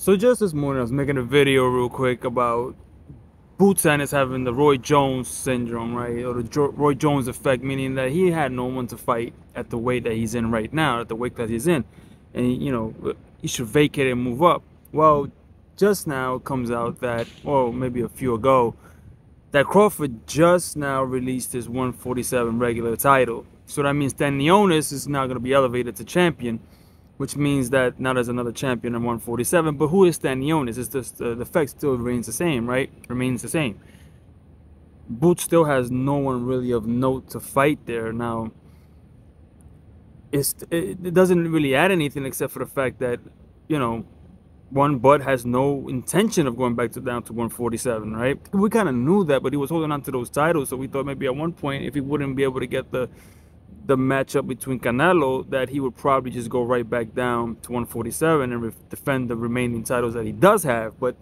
So just this morning, I was making a video real quick about Boots Ennis having the Roy Jones syndrome, right? Or the Roy Jones effect, meaning that he had no one to fight at the weight that he's in right now, at the weight that he's in. And, he should vacate and move up. Well, just now it comes out that, or maybe a few ago, that Crawford just now released his 147 regular title. So that means Stanionis is now going to be elevated to champion, which means that now there's another champion in 147. But who is Stanionis? It's just the effect still remains the same, right? Remains the same. Boots still has no one really of note to fight there. Now, it doesn't really add anything except for the fact that, one Bud has no intention of going back down to 147, right? We kind of knew that, but he was holding on to those titles, so we thought maybe at one point, if he wouldn't be able to get the matchup between Canelo, that he would probably just go right back down to 147 and defend the remaining titles that he does have. But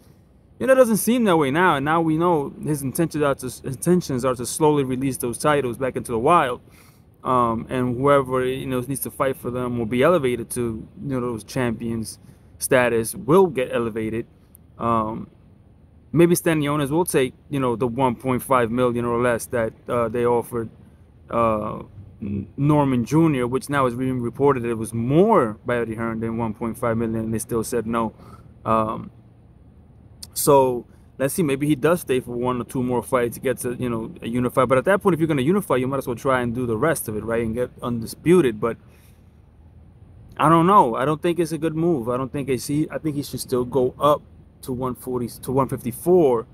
it doesn't seem that way now, and now we know his intentions are to slowly release those titles back into the wild. And whoever needs to fight for them will be elevated to those champions status, will get elevated. Maybe Stanionis will take the 1.5 million or less that they offered Norman Jr., which now is being reported that it was more by Eddie Hearn than 1.5 million, and they still said no. So let's see, maybe he does stay for one or two more fights to get to a unified. But at that point, if you're going to unify, you might as well try and do the rest of it, right, and get undisputed. But I don't know. I don't think it's a good move. I think he should still go up to 140 to 154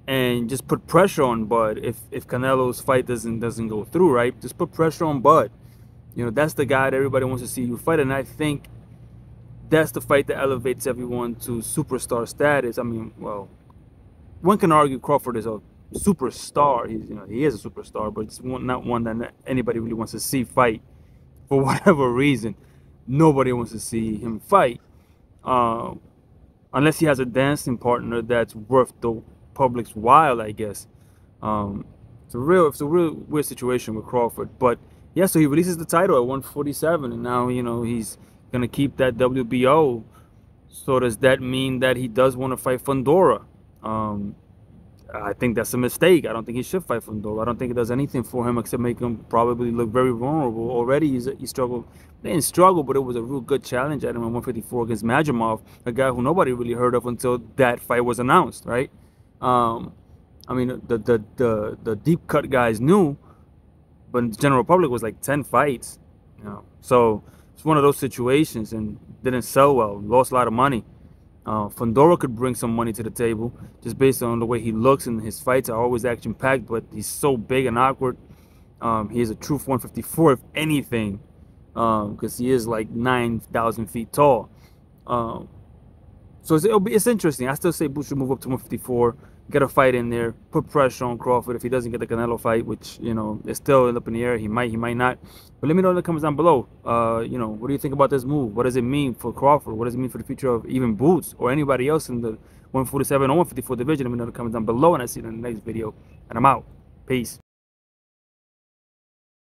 and just put pressure on Bud if Canelo's fight doesn't go through, right? Just put pressure on Bud. That's the guy that everybody wants to see you fight, and I think that's the fight that elevates everyone to superstar status. I mean, well, one can argue Crawford is a superstar. He is a superstar, but it's not one that anybody really wants to see fight for whatever reason. Nobody wants to see him fight unless he has a dancing partner that's worth the public's while, I guess. It's a real weird situation with Crawford. But yeah, so he releases the title at 147, and now he's gonna keep that WBO. So does that mean that he does want to fight Fundora? I think that's a mistake. I don't think he should fight Fundora. I don't think it does anything for him except make him probably look very vulnerable. Already he struggled. They didn't struggle, but it was a real good challenge at him at 154 against Majimov, a guy who nobody really heard of until that fight was announced, right? I mean, the deep cut guys knew, but the general public was like 10 fights, So it's one of those situations, and didn't sell well. Lost a lot of money. Fundora could bring some money to the table just based on the way he looks, and his fights are always action-packed, but he's so big and awkward. He is a true 154, if anything, because he is like 9,000 feet tall. So it's interesting. I still say Boots should move up to 154, get a fight in there, put pressure on Crawford if he doesn't get the Canelo fight, which, is still up in the air. He might not. But let me know in the comments down below. What do you think about this move? What does it mean for Crawford? What does it mean for the future of even Boots or anybody else in the 147 or 154 division? Let me know in the comments down below, and I'll see you in the next video. And I'm out. Peace.